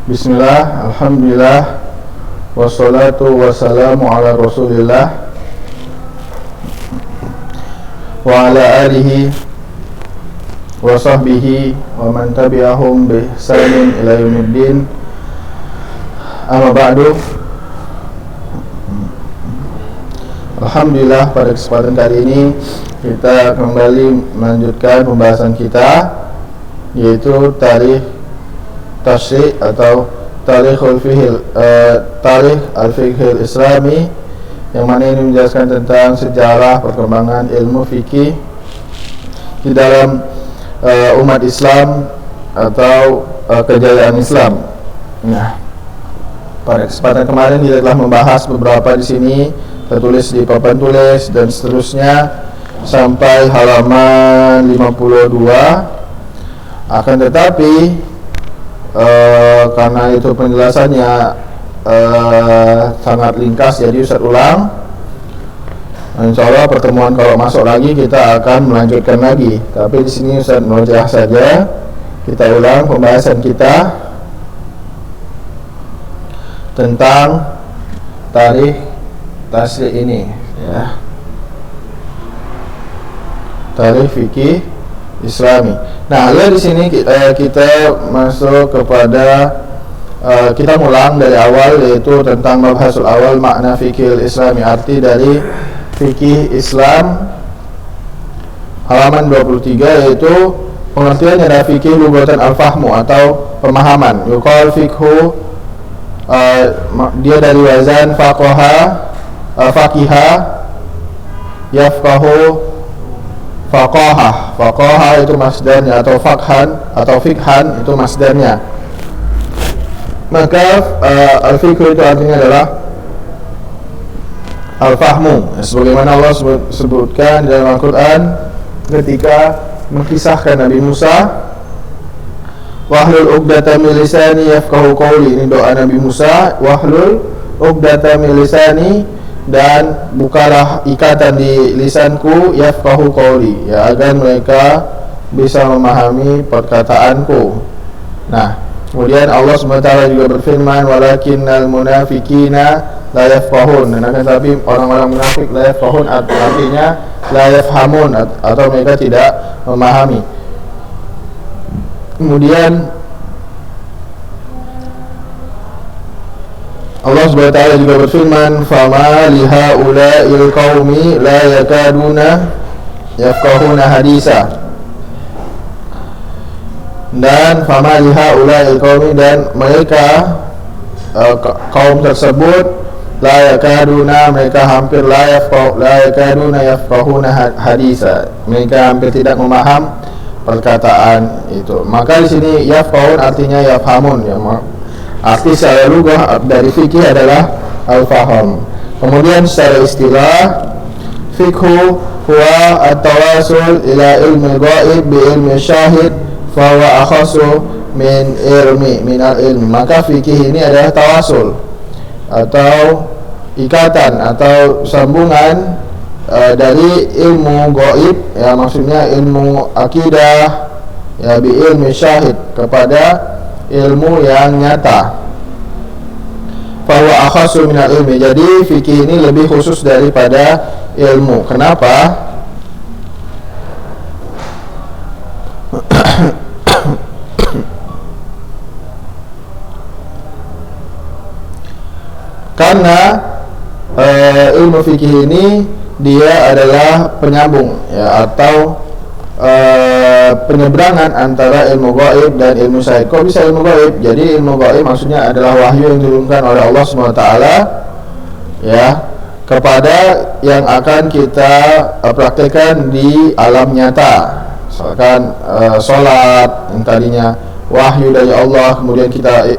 Bismillah, alhamdulillah, wassalatu wassalamu ala rasulillah wa ala alihi wa sahbihi wa man tabi'ahum bi ihsanin ila yaumiddin. Amma ba'du. Alhamdulillah, pada kesempatan kali ini kita kembali melanjutkan pembahasan kita, yaitu tarikh Tasyri' atau Tarikh al-Fiqh Islami, yang mana ini menjelaskan tentang sejarah perkembangan ilmu fikih di dalam umat Islam atau kejayaan Islam. Nah, pada kesempatan kemarin kita telah membahas beberapa di sini, tertulis di papan tulis dan seterusnya sampai halaman 52. Akan tetapi karena itu penjelasannya sangat ringkas, jadi Ustaz ulang. Insyaallah pertemuan kalau masuk lagi kita akan melanjutkan lagi. Tapi di sini Ustaz merojah saja. Kita ulang pembahasan kita tentang tarikh Tasyri' ini, ya. Tarikh fikih Islami. Nah, lihat di sini kita masuk kepada kita ngulang dari awal, yaitu tentang mabhasul awal makna fikih Islami, arti dari fikih Islam, halaman 23, yaitu pengertiannya dari fikih lugatan al-fahmu atau pemahaman. Yuqal fikhu, dia dari wazan faqiha yafqahu faqaha itu masdarnya, atau fakhan atau fikhan itu masdarnya. Maka al-fiqh itu artinya adalah al-fahmu, sebagaimana Allah sebutkan di dalam Al-Quran ketika mengisahkan Nabi Musa, wahlul uqdatam min lisani yafqahu qawli. Ini doa Nabi Musa, wahlul uqdatam min lisani, dan bukalah ikatan di lisanku, yafqahu qawli, ya, agar mereka bisa memahami perkataanku. Nah, kemudian Allah SWT juga berfirman, walakinnal munafiqina la yafqahun, dan akan tetapi orang-orang munafik la yafqahun, artinya la yafhamun, atau mereka tidak memahami. Kemudian Allah SWT juga berfirman, fama lihaula'il qaumi la yakaduna yafqahuna hadisa, dan fama lihaula'il qaumi, dan mereka kaum tersebut la yakaduna, mereka hampir la yakaduna yafqahuna hadisa, mereka hampir tidak memaham perkataan itu. Maka di sini yafqahun artinya yafhamun, ya. Arti secara lugah dari fikih adalah al-faham. Kemudian secara istilah, fikhu huwa at-tawasul ila ilmi ghaib bi ilmi syahid fa huwa akhasu min al-ilmi. Maka fikih ini adalah tawasul atau ikatan atau sambungan dari ilmu ghaib, ya, maksudnya ilmu akidah, ya, bi ilmi syahid, kepada ilmu yang nyata. Fahuwa akhasu minal ilmi, jadi fikih ini lebih khusus daripada ilmu. Kenapa? Karena ilmu fikih ini dia adalah penyambung, ya, atau penyeberangan antara ilmu gaib dan ilmu syahid. Kok bisa ilmu gaib? Jadi ilmu gaib maksudnya adalah wahyu yang diturunkan oleh Allah SWT, ya, kepada yang akan kita praktekkan di alam nyata. Misalkan sholat yang tadinya wahyu dari Allah, kemudian kita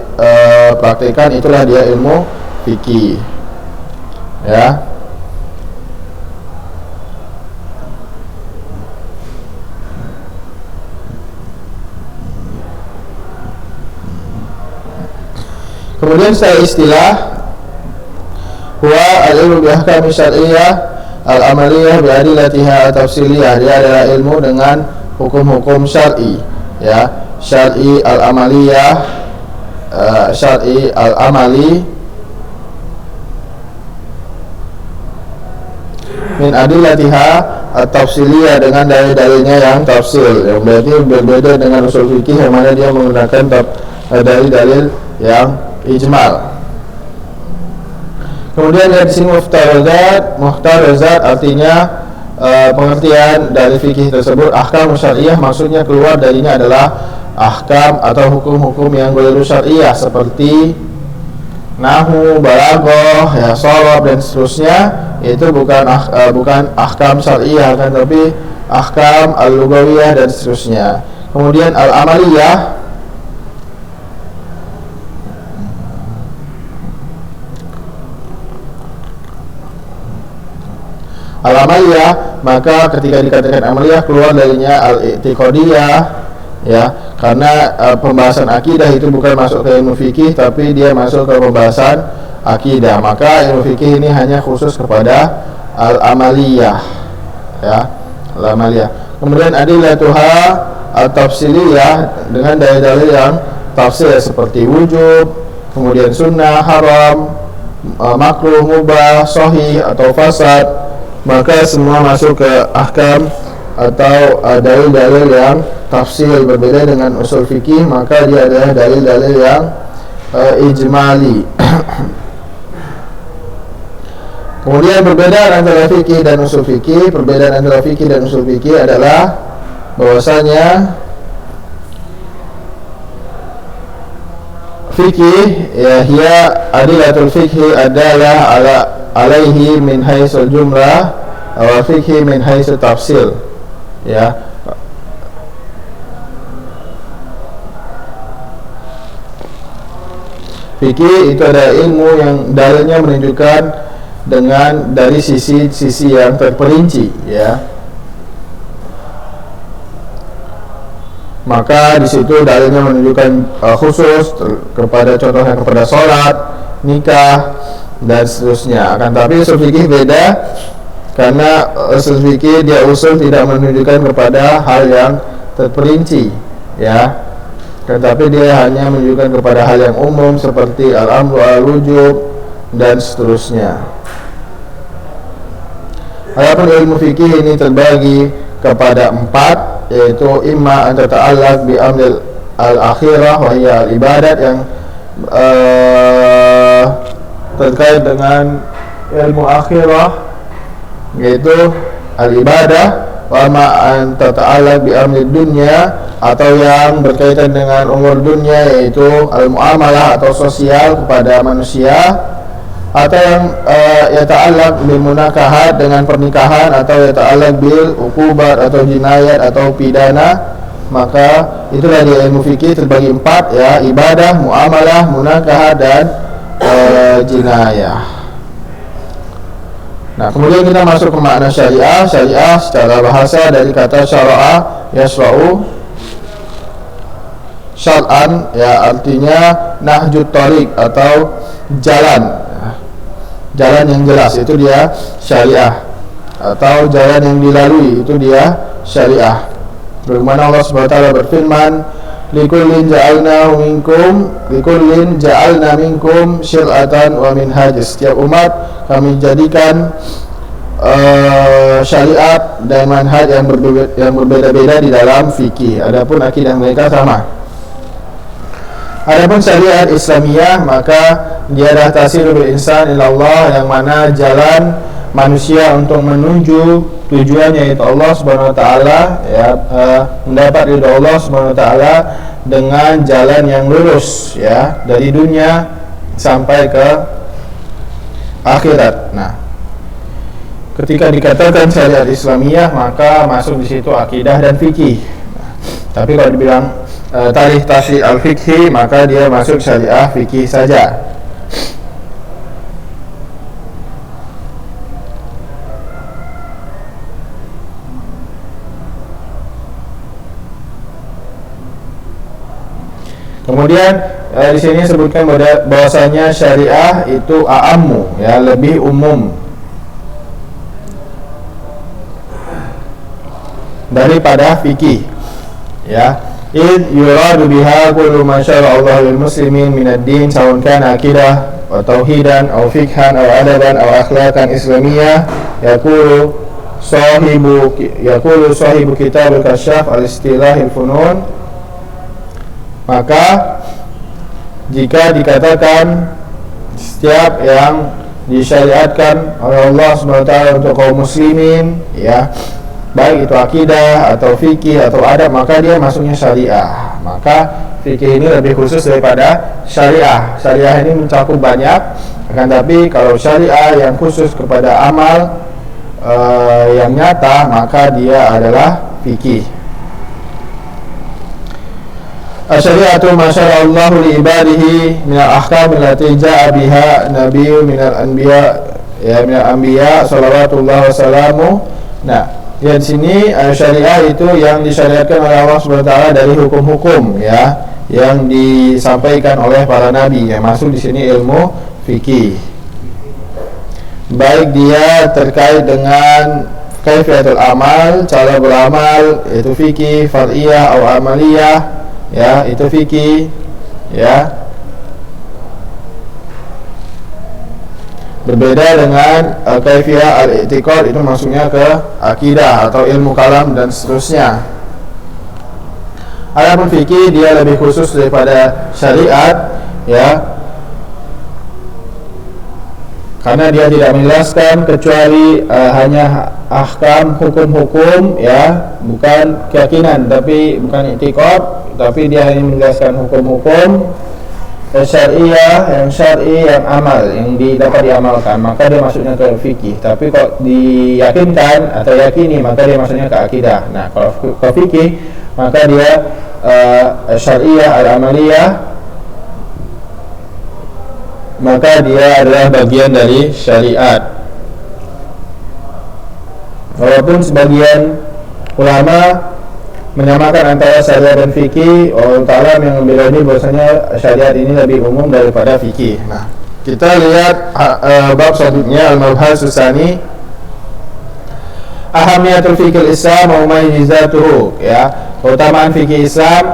praktekkan, itulah dia ilmu fikih, ya. Kemudian secara istilah, huwa al-ilmu bi ahkami syar'iyyah al-amaliyah bi adillatiha tafsiliyah, dia adalah ilmu dengan hukum-hukum syar'i, ya, syar'i al-amaliyah, syar'i al-amali min adillatiha at-tafsiliyah, dengan dalil-dalilnya yang tafsil, yang berarti berbeda dengan usul fikih yang mana dia menggunakan dalil-dalil yang ijmal. Kemudian di sini muhtarazat artinya pengertian dari fikih tersebut. Ahkam syariah maksudnya keluar darinya adalah ahkam atau hukum-hukum yang ghairu syariah seperti nahwu, balaghah, ya, sharaf dan seterusnya. Itu bukan ahkam syariah kan, tapi ahkam al-lughawiyah dan seterusnya. Kemudian al-amaliyah maka ketika dikatakan amaliyah keluar darinya al-i'tiqadiyah, ya, karena pembahasan akidah itu bukan masuk ke ilmu fikih tapi dia masuk ke pembahasan akidah, maka ilmu fikih ini hanya khusus kepada al-amaliyah, ya, al-amaliyah. Kemudian adillatuha at-tafsiliyah, dengan dalil-dalil yang tafsir seperti wujub, kemudian sunnah, haram, makruh, mubah, sahih atau fasad, maka semua masuk ke ahkam atau dalil-dalil yang tafsil. Berbeda dengan usul fikih, maka dia adalah dalil-dalil yang ijmali. Kemudian perbedaan antara fikih dan usul fikih. Perbedaan antara fikih dan usul fikih adalah bahwasanya fikih, ya, hiya adillatul fikhi adalah alaihi min haitsul jumlah wa fikhi min haitsul tafsil, ya. Fikih itu ada ilmu yang dalilnya menunjukkan dengan dari sisi yang terperinci, ya. Maka di situ dalilnya menunjukkan khusus kepada, contohnya kepada sholat, nikah dan seterusnya. Akan tapi usul fikih beda, karena usul fikih dia usul tidak menunjukkan kepada hal yang terperinci, ya. Tetapi dia hanya menunjukkan kepada hal yang umum seperti al-amru al-wujub dan seterusnya. Adapun ilmu fikih ini terbagi kepada 4, yaitu imma an tata'allaq bi amril al-akhirah wa hiya al-ibadat, yang terkait dengan ilmu akhirah yaitu al-ibadah, wa ma an tata'allaq bi amril dunya, atau yang berkaitan dengan umur dunia yaitu al-muamalah atau sosial kepada manusia, atau yang yata'allaq bil munakahat dengan pernikahan, atau yata'allaq bil uqubat atau jinayat atau pidana. Maka itulah dia ilmu fikih terbagi 4, ya, ibadah, muamalah, munakahat dan jinayah. Nah, kemudian kita masuk ke makna syariah. Syariah secara bahasa dari kata syara'a yasra'u syar'an, ya, artinya nahjut tariq atau jalan yang jelas, itu dia syariah, atau jalan yang dilalui, itu dia syariah. Bagaimana Allah Subhanahu wa taala berfirman, likullin ja'alna minkum syir'atan wa minhaj. Setiap umat kami jadikan syariat dan manhaj yang berbeda-beda di dalam fikih. Adapun akidah mereka sama. Adapun syariat Islamiyah, maka dia adalah tasilul insan ilallah, yang mana jalan manusia untuk menuju tujuannya yaitu Allah Subhanahu wa taala, ya, mendapat ridha Allah Subhanahu wa taala dengan jalan yang lurus, ya, dari dunia sampai ke akhirat. Nah, ketika dikatakan syariat Islamiyah, maka masuk di situ akidah dan fikih. Nah, tapi kalau dibilang tarikh tasyi' al-fikhi, maka dia masuk syariah fikih saja. Kemudian di sini sebutkan bahwasanya syariah itu a'ammu, ya, lebih umum daripada fikih, ya. id yuradu biha kullu ma syara'a Allah lil muslimin min ad-din sawan kana aqidah wa tauhidan aw fikhan aw adaban aw akhlaqan islamiyah yaqulu sahibu kitab al-kasyaf al-istilah al-funun. Maka jika dikatakan setiap yang disyariatkan oleh Allah SWT untuk kaum muslimin, ya, baik itu akidah atau fikih atau adab, maka dia masuknya syariah. Maka fikih ini lebih khusus daripada syariah. Syariah ini mencakup banyak, akan tapi kalau syariah yang khusus kepada amal yang nyata, maka dia adalah fikih. Asyariatu ma syara'a Allahu li ibadihi min al-ahkam allati ja'a biha nabiyyun min al-anbiya, ya, min al-anbiya salawatullah wassalamu. Nah, di sini syariah itu yang disyariatkan oleh Allah SWT dari hukum-hukum, ya, yang disampaikan oleh para nabi, yang masuk di sini ilmu fikih. Baik dia terkait dengan kaifiatul amal, cara beramal, itu fikih, far'iyah atau amaliyah, ya, itu fikih, ya. Berbeda dengan kaifiyah al-i'tiqad, itu masuknya ke akidah atau ilmu kalam dan seterusnya. Adapun fikih dia lebih khusus daripada syariat, ya, karena dia tidak menjelaskan kecuali hanya ahkam, hukum-hukum, ya, bukan keyakinan, tapi bukan i'tiqad, tapi dia hanya menjelaskan hukum-hukum syariah, yang syar'i, yang amal, yang dapat diamalkan, maka dia masuknya ke fikih. Tapi kalau diyakinkan atau yakini, maka dia masuknya ke akidah. Nah, kalau ke fikih, maka dia syariah, al-amaliyah, maka dia adalah bagian dari syariat. Walaupun sebagian ulama menyamakan antara syariat dan fikih, Allah Ta'ala yang membela ini bahwasanya syariat ini lebih umum daripada fikih. Nah, kita lihat bab selanjutnya, al-mabhas tsani, ahamiyatul fikih Islam wa mumayyizatuhu, ya, keutamaan fikih Islam,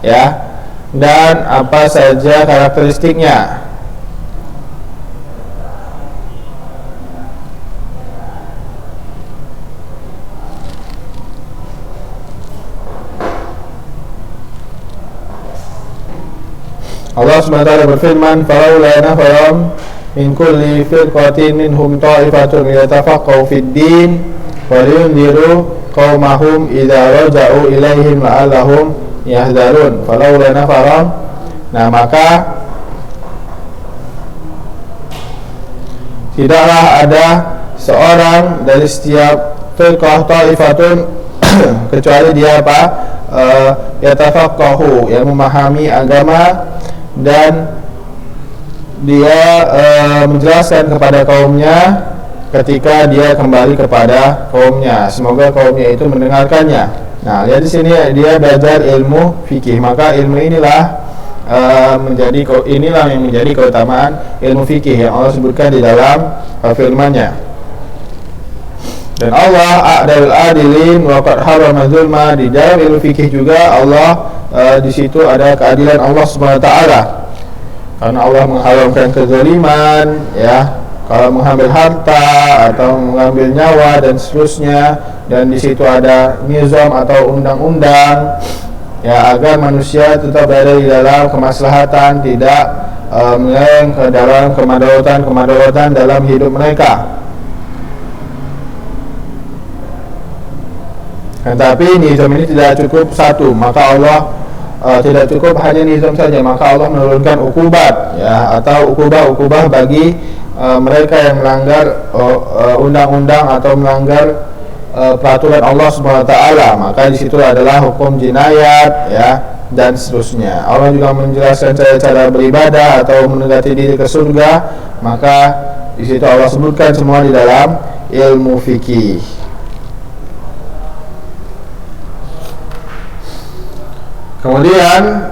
ya, dan apa saja karakteristiknya. Allah SWT berfirman, "Falaula nafaram min kulli firqatin minhum ta'ifatun yatafaqahu fid din wa liyunziru qaumahum idza raja'u ilaihim la'allahum yahdharun." Falaula nafaram. Nah, maka tidaklah ada seorang dari setiap firqah ta'ifatun kecuali dia apa? Yatafaqahu, yang memahami agama dan dia menjelaskan kepada kaumnya ketika dia kembali kepada kaumnya. Semoga kaumnya itu mendengarkannya. Nah, lihat di sini dia belajar ilmu fikih, maka ilmu inilah yang menjadi keutamaan ilmu fikih yang Allah sebutkan di dalam firman-Nya. Dan Allah a'dalul adilin wa qad harrama dzulma. Di dalam ilmu fikih juga Allah di situ ada keadilan Allah SWT, karena Allah mengharamkan kezaliman, ya, kalau mengambil harta atau mengambil nyawa dan seterusnya, dan di situ ada nizam atau undang-undang, ya, agar manusia tetap berada di dalam kemaslahatan, tidak menyerang ke dalam kemadaratan dalam hidup mereka. Tetapi nizam ini tidak cukup satu, maka Allah tidak cukup hanya nizam saja, maka Allah menurunkan ukubat, ya, atau ukubah bagi mereka yang melanggar undang-undang atau melanggar peraturan Allah SWT. Maka di situ adalah hukum jinayat, ya, dan seterusnya. Allah juga menjelaskan cara-cara beribadah atau mendekati diri ke surga, maka di situ Allah sebutkan semua di dalam ilmu fikih. Kemudian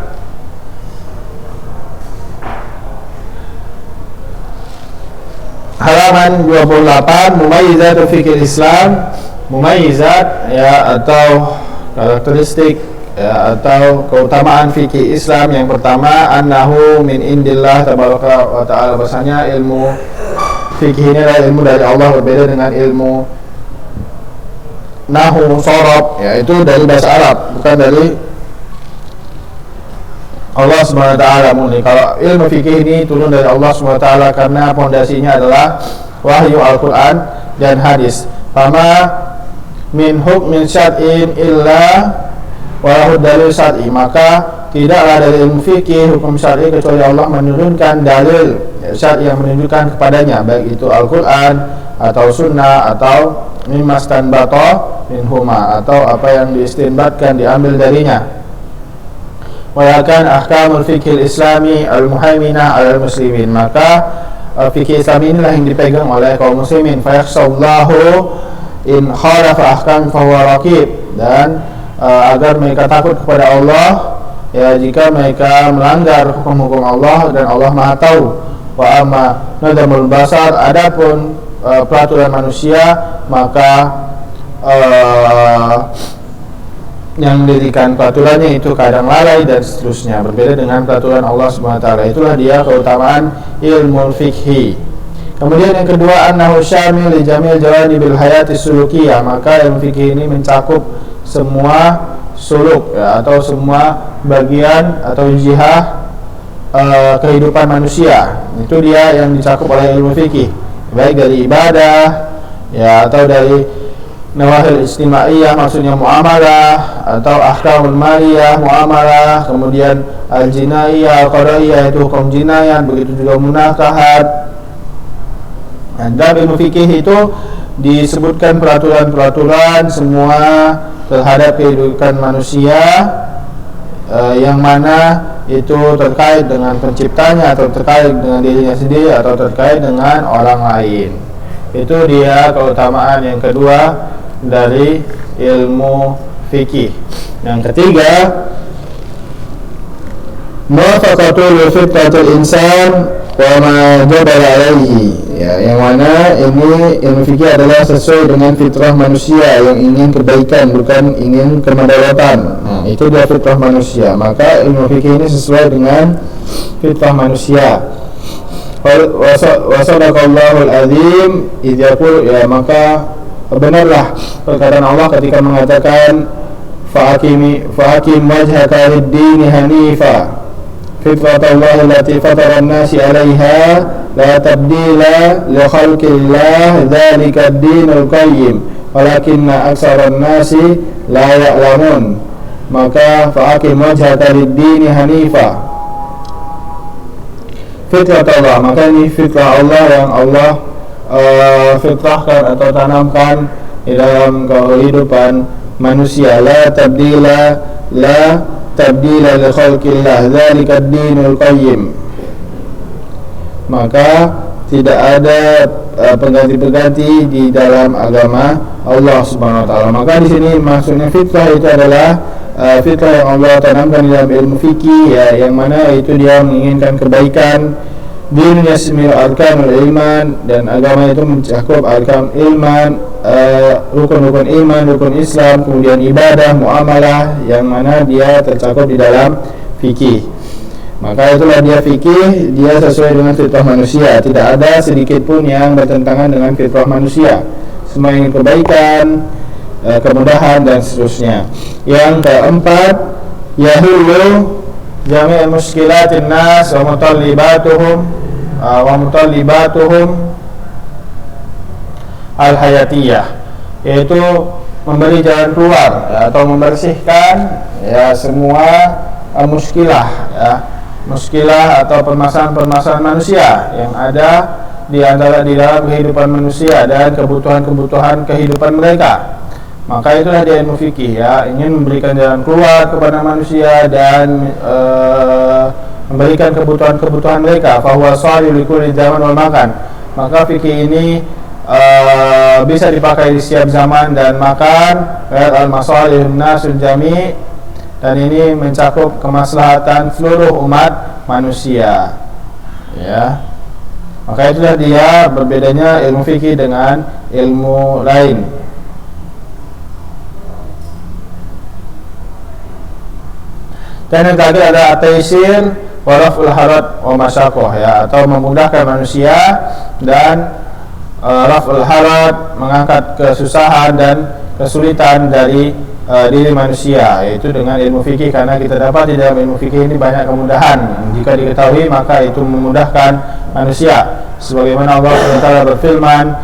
halaman 28, mumayyizat fikih Islam. Mumayyizat, ya, atau karakteristik ya, atau keutamaan fikih Islam yang pertama, annahu min indillah tabaraka wa ta'ala, bahasanya ilmu fikih ini adalah ilmu dari Allah, berbeda dengan ilmu nahu, sorob, ya itu dari bahasa Arab, bukan dari Allah Subhanahu wa ta'ala murni. Kalau ilmu fikih ini turun dari Allah Subhanahu wa ta'ala karena pondasinya adalah wahyu Al-Quran dan hadis. Fama min hukmin syar'in illa walahu dalil syar'i, maka tidaklah dari ilmu fikih hukum syar'i kecuali Allah menurunkan dalil syar'i yang menunjukkan kepadanya, baik itu Al-Quran atau sunnah atau mimma stanbata minhuma, atau apa yang diistinbatkan diambil darinya. Wa yakan ahkamul fiqhil islami al-muhaiminah al muslimin, maka fikih Islam inilah yang dipegang oleh kaum muslimin. Fa yakhshallahu in khalafa ahkam fa huwa raqib, dan agar mereka takut kepada Allah, ya jika mereka melanggar hukum-hukum Allah, dan Allah Maha tahu. Wa amma nadamul basar, adapun peraturan manusia, maka yang mendirikan peraturannya itu kadang lalai dan seterusnya, berbeda dengan peraturan Allah Subhanahu wa ta'ala. Itulah dia keutamaan ilmu fikhi. Kemudian yang kedua, annahu syamil li jamil jawanibil hayati sulukiyah, maka ilmu fikih ini mencakup semua suluk, ya, atau semua bagian atau jihah kehidupan manusia. Itu dia yang dicakup oleh ilmu fikih, baik dari ibadah, ya, atau dari nawahil istimaiyah, maksudnya muamalah, atau ahkamul maliyah, muamalah, kemudian al-jinaiyah, al-qadaiyah, itu hukum jinayat, begitu juga munakahat. Dan dalam ilmu fikih itu disebutkan peraturan-peraturan semua terhadap kehidupan manusia, yang mana itu terkait dengan penciptanya, atau terkait dengan dirinya sendiri, atau terkait dengan orang lain. Itu dia keutamaan yang kedua dari ilmu fikih. Yang ketiga, muwafaqatul fitratul insan wa ma jabala alaihi, ya, yang mana ini ilmu fikih adalah sesuai dengan fitrah manusia yang ingin kebaikan, bukan ingin kemedaratan. Nah, itu dia fitrah manusia. Maka ilmu fikih ini sesuai dengan fitrah manusia. Wa sadaqallahul azim idz yaqul, ya, maka benarlah perkataan Allah ketika mengatakan fa'akim wajhaka lid-din hanifa fitratallahi allati fatara an-nasi 'alaiha la tabdila li khalqillah dzalika ad-dinul qayyim walakinna aktsaran nasi la ya'lamun. Maka fa'akim wajhaka lid-din hanifa, fitratallah, maka ini fitrah Allah yang Allah fitrahkan atau tanamkan di dalam kehidupan manusia. La tabdila li khalqillah dzalika ad-dinul qayyim, maka tidak ada pengganti-pengganti di dalam agama Allah Subhanahu wa taala. Maka di sini maksudnya fitrah itu adalah fitrah yang Allah tanamkan di dalam ilmu fikih, ya, yang mana itu dia menginginkan kebaikan. Din yasmil arkanul iman, dan agama itu mencakup arkan iman, rukun-rukun iman, rukun Islam, kemudian ibadah, muamalah, yang mana dia tercakup di dalam fikih. Maka itulah dia fikih, dia sesuai dengan fitrah manusia. Tidak ada sedikit pun yang bertentangan dengan fitrah manusia. Semua ingin kebaikan, kemudahan, dan seterusnya. Yang keempat, yahulu jami' muskilatin nas wa mutallibatuhum al-hayatiyah, yaitu memberi jalan keluar, ya, atau membersihkan, ya, semua muskilah, ya, muskilah atau permasalahan-permasalahan manusia yang ada di dalam kehidupan manusia dan kebutuhan-kebutuhan kehidupan mereka. Maka itulah dia ilmu fikih, ya, ingin memberikan jalan keluar kepada manusia dan memberikan kebutuhan-kebutuhan mereka. Fahuwa shalih li kulli zaman wal makan. Maka fikih ini bisa dipakai di setiap zaman dan makan. Al-masalihun nasul jami', dan ini mencakup kemaslahatan seluruh umat manusia, ya. Maka itulah dia berbedanya ilmu fikih dengan ilmu lain. Dan yang terakhir ada at-taysir wa raf'ul haraj wa masyaqqah, ya, atau memudahkan manusia dan raf'ul haraj, mengangkat kesusahan dan kesulitan dari diri manusia, yaitu dengan ilmu fikih. Karena kita dapat di dalam ilmu fikih ini banyak kemudahan, jika diketahui maka itu memudahkan manusia. Sebagaimana Allah SWT berfirman,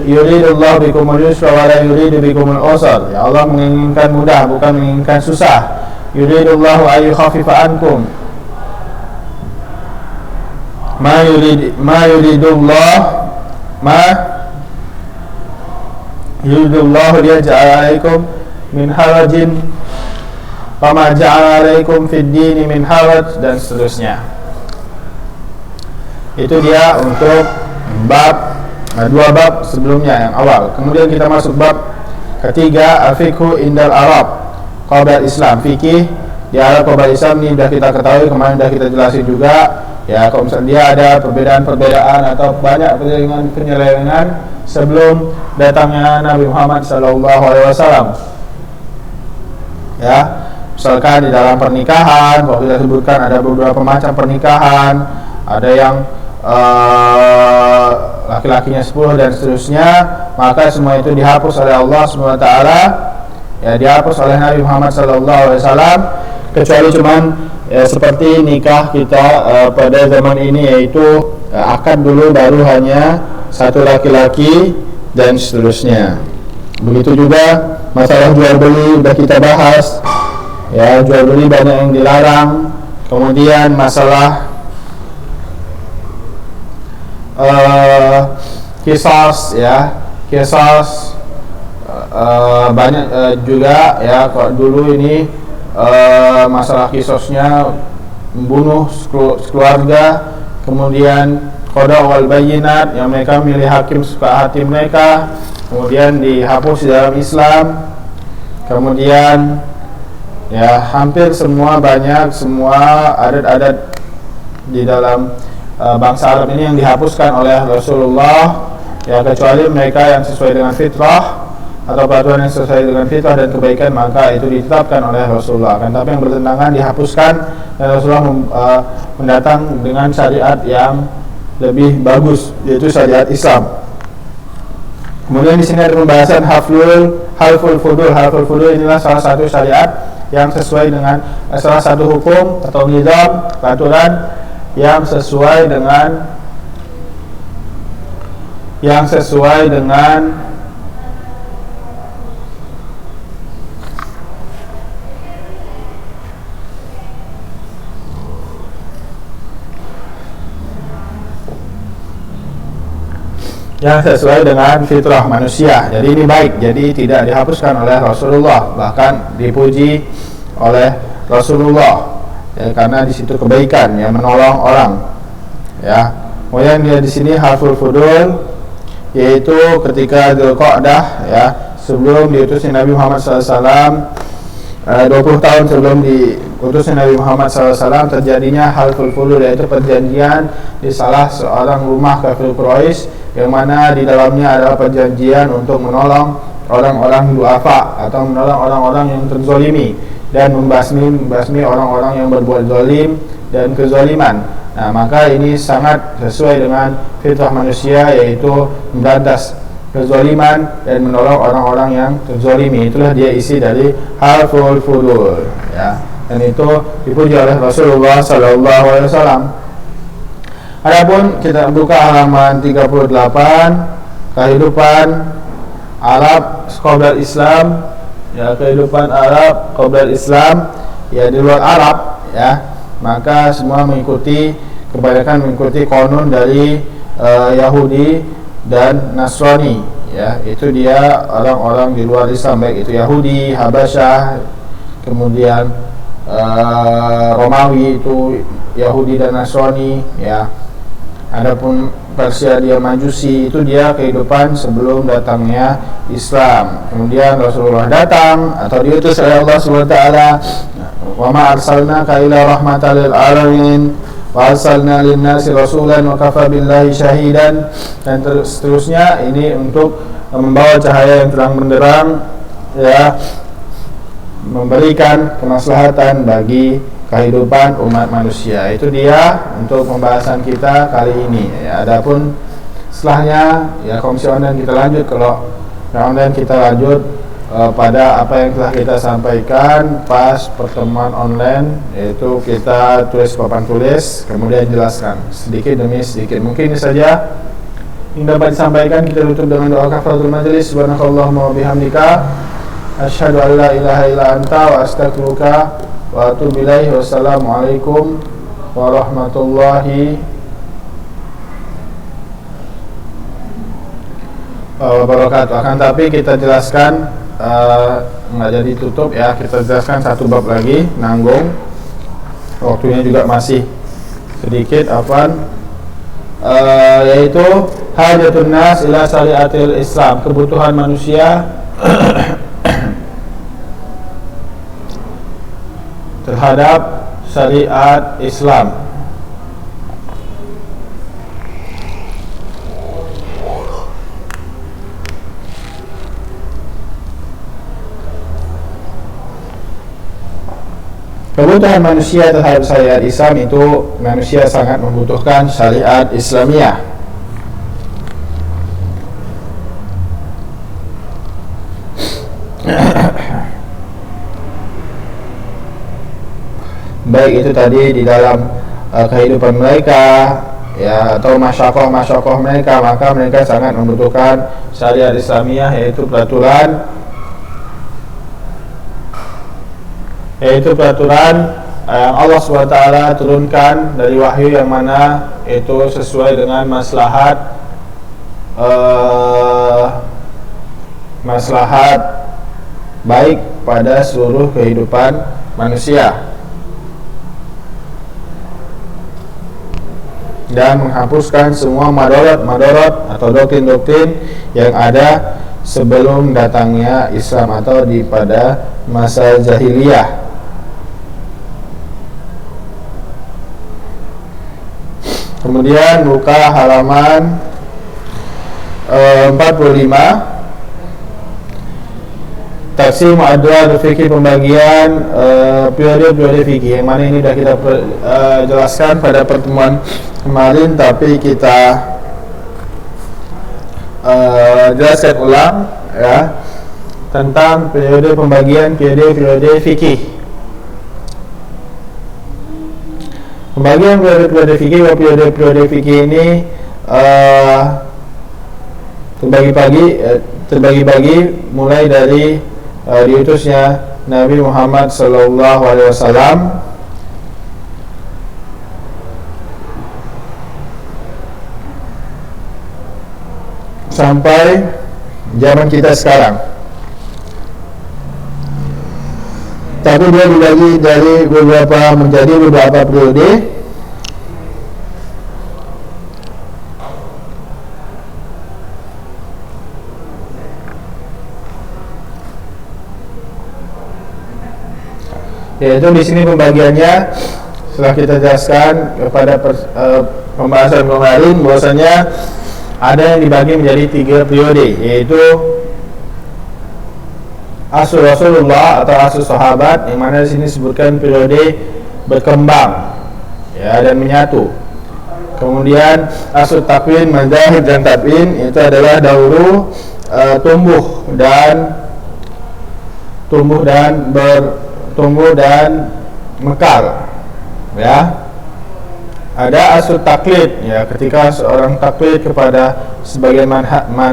yuridullahu bikumul yusra wa la yuridu bikumul usra. Ya, Allah menginginkan mudah, bukan menginginkan susah. Yuridullahu ayyukhaffifa ankum. Ma yuridullahu liyaj'ala 'alaikum min harajin wa ma ja'ala 'alaikum fid dini min haraj, dan seterusnya. Itu dia untuk dua bab sebelumnya yang awal. Kemudian kita masuk bab ketiga, al-fiqhu indal Arab qabla Islam. Fikih di Arab qabla Islam ini sudah kita ketahui, kemarin sudah kita jelasin juga. Ya, kalau misalnya dia ada perbedaan-perbedaan atau banyak penyelewengan sebelum datangnya Nabi Muhammad SAW. Ya, misalkan di dalam pernikahan, kalau kita sebutkan ada beberapa macam pernikahan, ada yang laki-lakinya 10 dan seterusnya, maka semua itu dihapus oleh Allah SWT, ya, dihapus oleh Nabi Muhammad SAW, kecuali cuman seperti nikah kita pada zaman ini, yaitu akad dulu baru hanya satu laki-laki dan seterusnya. Begitu juga masalah jual beli sudah kita bahas, ya, jual beli banyak yang dilarang. Kemudian masalah kisos, ya, kisos banyak juga, ya. Kalau dulu ini masalah kisosnya membunuh keluarga, kemudian qada wal bayyinat, yang mereka milih hakim suka hati mereka, kemudian dihapus dalam Islam. Kemudian, ya, hampir semua adat-adat di dalam bangsa Arab ini yang dihapuskan oleh Rasulullah, ya, kecuali mereka yang sesuai dengan fitrah atau peraturan yang sesuai dengan fitrah dan kebaikan, maka itu ditetapkan oleh Rasulullah. Kan, tapi yang bertentangan dihapuskan, dan Rasulullah mendatang dengan syariat yang lebih bagus, yaitu syariat Islam. Kemudian di sini ada pembahasan halful fudul. Halful fudul inilah salah satu syariat yang sesuai dengan salah satu hukum atau nizam, peraturan yang sesuai dengan yang sesuai dengan fitrah manusia. Jadi ini baik, jadi tidak dihapuskan oleh Rasulullah, bahkan dipuji oleh Rasulullah, ya, karena di situ kebaikan, ya, menolong orang, ya. Kemudian dia di sini halful fudul, yaitu ketika Dzulqa'dah, ya, sebelum diutusnya Nabi Muhammad SAW, 20 tahun sebelum diutusnya Nabi Muhammad SAW, terjadinya halful fudul, yaitu perjanjian di salah seorang rumah kafir Quraisy, yang mana di dalamnya adalah perjanjian untuk menolong orang-orang du'afa atau menolong orang-orang yang terzolimi dan membasmi orang-orang yang berbuat zalim dan kezaliman. Nah, maka ini sangat sesuai dengan fitrah manusia, yaitu memberantas kezaliman dan menolong orang-orang yang terzalimi. Itulah dia isi dari halful fudul, ya. Dan itu dipuji oleh Rasulullah SAW. Adapun kita buka halaman 38, kehidupan Arab qabla Islam, ya, kehidupan Arab qabla Islam, ya, di luar Arab, ya, maka semua kebanyakan mengikuti konun dari Yahudi dan Nasrani, ya. Itu dia orang-orang di luar Islam, baik itu Yahudi, Habasyah, kemudian Romawi, itu Yahudi dan Nasrani, ya. Adapun Persia dia Majusi, itu dia kehidupan sebelum datangnya Islam. Kemudian Rasulullah datang atau diutus oleh Allah SWT, wa ma arsalnaka illa rahmatan lil alamin wa arsalna lin-nasi rasulan wa kafa billahi syahidan, dan seterusnya. Ini untuk membawa cahaya yang terang benderang, ya, memberikan kemaslahatan bagi kehidupan umat manusia. Itu dia untuk pembahasan kita kali ini ya. Adapun setelahnya ya komisi online kita lanjut. Kalau online kita lanjut pada apa yang telah kita sampaikan pas pertemuan online, yaitu kita tulis papan tulis kemudian jelaskan sedikit demi sedikit. Mungkin ini saja yang dapat disampaikan. Kita tutup dengan doa kafaratul majelis. Subhanakallahumma wa bihamdika asyhadu an la ilaha illa anta wa astaghfiruka wa atubu ilaih. Wassalamualaikum warahmatullahi wabarakatuh. Akan tapi kita jelaskan nggak jadi tutup ya, kita jelaskan satu bab lagi, nanggung waktunya juga masih sedikit, yaitu hajatun nas ila syariatil Islam, kebutuhan manusia terhadap syariat Islam. Kebutuhan manusia terhadap syariat Islam itu, manusia sangat membutuhkan syariat Islamiyah. Baik itu tadi di dalam kehidupan mereka ya, atau masyakoh mereka, maka mereka sangat membutuhkan syariat Islamiyah, yaitu peraturan yang Allah SWT turunkan dari wahyu, yang mana itu sesuai dengan maslahat baik pada seluruh kehidupan manusia, dan menghapuskan semua madorot atau doktrin-doktrin yang ada sebelum datangnya Islam atau pada masa jahiliyah. Kemudian buka halaman 45, tafsir mu'adwal fikih, pembagian periode fikih, yang mana ini sudah kita jelaskan pada pertemuan kemarin, tapi kita jelaskan ulang ya, tentang periode pembagian periode fikih. Pembagian periode fikih, periode fikih ini terbagi-bagi mulai dari diutusnya Nabi Muhammad SAW sampai zaman kita sekarang. Tapi dia dibagi menjadi beberapa periode. Yaitu di sini pembagiannya setelah kita jelaskan kepada pembahasan kemarin, bahwasanya ada yang dibagi menjadi 3 periode, yaitu Asr Rasulullah atau Asr Sahabat, yang mana di sini disebutkan periode berkembang ya dan menyatu. Kemudian Asr Takwin, Mazahib dan Tab'in, itu adalah dahulu tumbuh dan mekar ya. Ada Asr Taklid ya, ketika seorang taklid kepada sebagian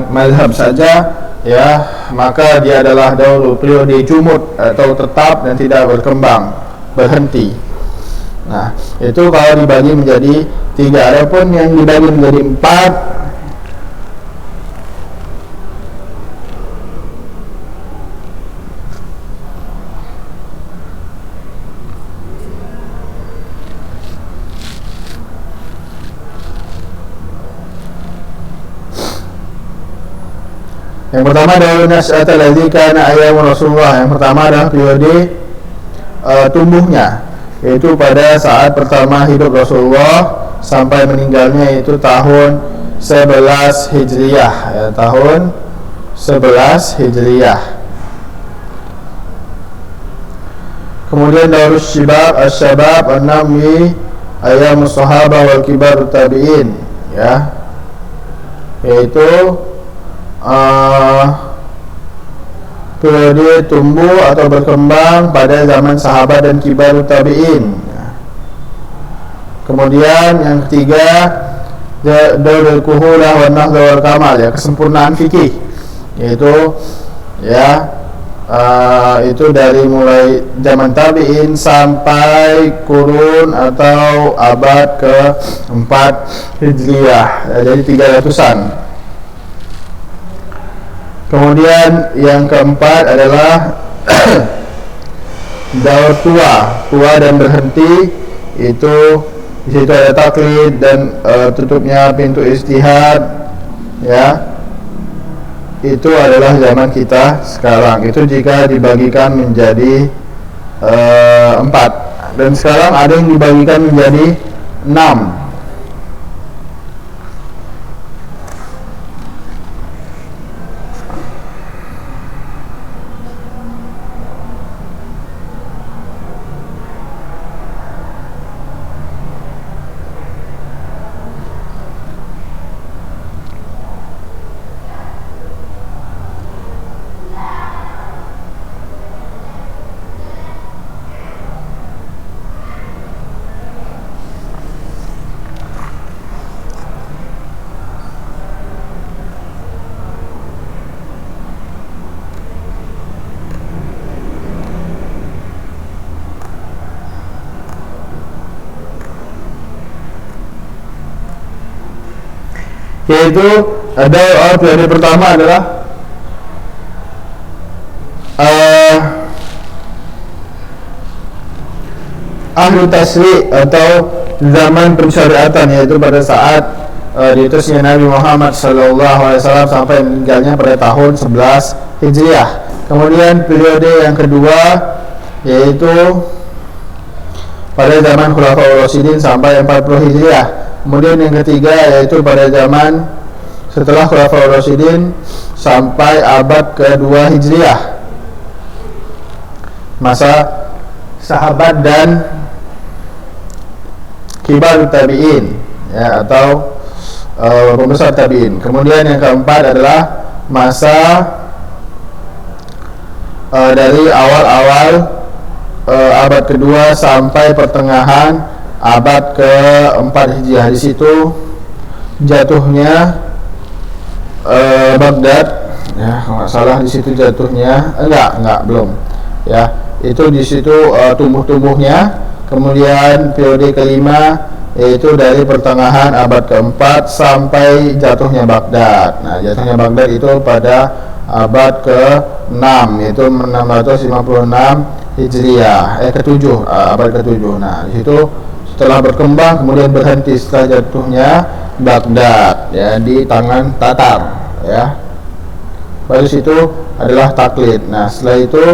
mazhab saja ya, maka dia adalah dahulu periode jumud atau tetap dan tidak berkembang, berhenti. Nah, itu kalau dibagi menjadi 3. Adapun yang dibagi menjadi 4, yang pertama adalah nas'atul ladzi kana ayyam Rasulullah. Yang pertama adalah periode tumbuhnya, yaitu pada saat pertama hidup Rasulullah sampai meninggalnya, yaitu tahun 11 Hijriyah ya, tahun 11 Hijriyah. Kemudian Daurus Syibab Asy-Syabab An-Namwi Ayyamus Sahabah wal Kibar Tabi'in, ya, yaitu periode tumbuh atau berkembang pada zaman sahabat dan kibar tabi'in. Kemudian yang ketiga Daurul Kuhulah wan Nahdah wal Kamal, ya, kesempurnaan fikih, yaitu ya itu dari mulai zaman tabi'in sampai kurun atau abad ke-4 Hijriah, jadi 300-an. Kemudian yang keempat adalah daur tua dan berhenti, itu di situ ada taklid dan tutupnya pintu ijtihad, ya. Itu adalah zaman kita sekarang. Itu jika dibagikan menjadi 4, dan sekarang ada yang dibagikan menjadi 6. Yaitu ada periode pertama adalah ahlu tasri' atau zaman pensyariatan, yaitu pada saat diutusnya Nabi Muhammad SAW sampai meninggalnya pada tahun 11 Hijriah. Kemudian periode yang kedua yaitu pada zaman Khulafaur Rasyidin sampai 40 Hijriah. Kemudian yang ketiga yaitu pada zaman setelah Khulafaur Rasyidin sampai abad kedua Hijriah, masa sahabat dan kibar tabi'in, ya, atau pembesar tabi'in. Kemudian yang keempat adalah masa dari awal-awal abad kedua sampai pertengahan abad ke-4 Hijriah. Di situ jatuhnya Baghdad, ya, kalau nggak salah di situ jatuhnya belum, ya, itu di situ tumbuh-tumbuhnya. Kemudian periode kelima yaitu dari pertengahan abad ke-4 sampai jatuhnya Baghdad. Nah, jatuhnya Baghdad itu pada abad ke-6, yaitu 656 Hijriah, ke-7, abad ke-7. Nah, di situ setelah berkembang kemudian berhenti setelah jatuhnya Baghdad, ya, di tangan Tatar, ya. Baru situ adalah taklid. Nah, setelah itu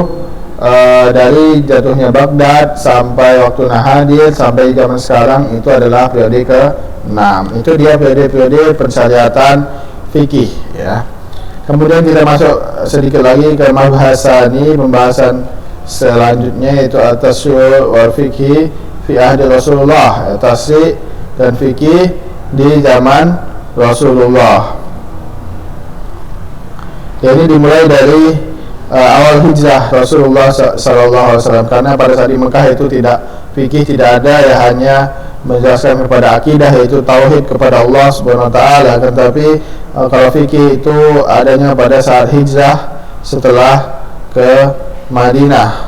dari jatuhnya Baghdad sampai waktu Nahadir sampai zaman sekarang itu adalah periode ke-6. Itu dia periode-periode pensyariatan fikih, ya. Kemudian kita masuk sedikit lagi ke mabhasani, pembahasan selanjutnya yaitu at-tasawwur wal fikih fi ahdi Rasulullah, tasri' dan fikih di zaman Rasulullah. Jadi dimulai dari awal hijrah Rasulullah SAW, karena pada saat di Mekah itu tidak fikih, tidak ada, ya, hanya menjelaskan kepada akidah yaitu tauhid kepada Allah Subhanahu wa taala. Akan tapi kalau fikih itu adanya pada saat hijrah setelah ke Madinah.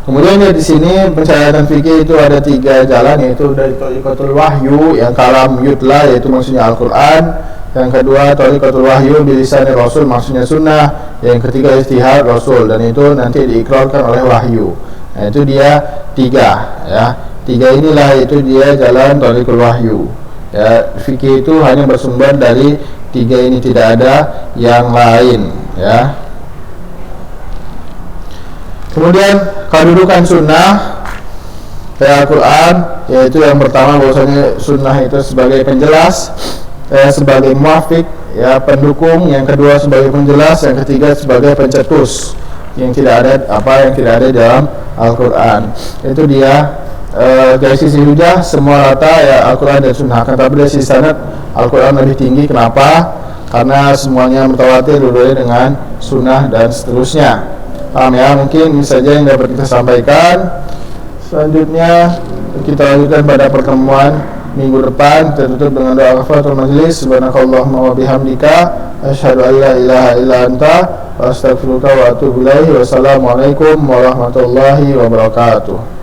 Kemudian di sini pensyariatan fikih itu ada 3 jalan, yaitu dari thariqatul wahyu yang kalam yutla, yaitu maksudnya Al-Quran. Yang kedua thariqatul wahyu bilisan Rasul, maksudnya sunnah. Yang ketiga ijtihad Rasul, dan itu nanti diikrarkan oleh wahyu. Nah, itu dia 3, ya. 3 inilah itu dia jalan thariqatul wahyu. Ya, fikih itu hanya bersumber dari 3 ini, tidak ada yang lain, ya. Kemudian kedudukan sunnah Al-Quran, yaitu yang pertama bahwasanya sunnah itu sebagai penjelas, sebagai muafik, ya pendukung, yang kedua sebagai penjelas, yang ketiga sebagai pencetus yang tidak ada dalam Al-Quran. Itu dia dari sisi hujah semua rata ya Al-Quran dan sunnah, tapi dari sisi sanad Al-Quran lebih tinggi. Kenapa? Karena semuanya mutawatir dulu dengan sunnah dan seterusnya. Paham ya? Mungkin ini saja yang dapat kita sampaikan. Selanjutnya kita lanjutkan pada pertemuan minggu depan. Kita tutup dengan doa kafaratul majelis. Subhanakallahumma wa bihamdika asyhadu an la ilaha illa anta wa astaghfiruka wa atubu ilaik. Wassalamualaikum warahmatullahi wabarakatuh.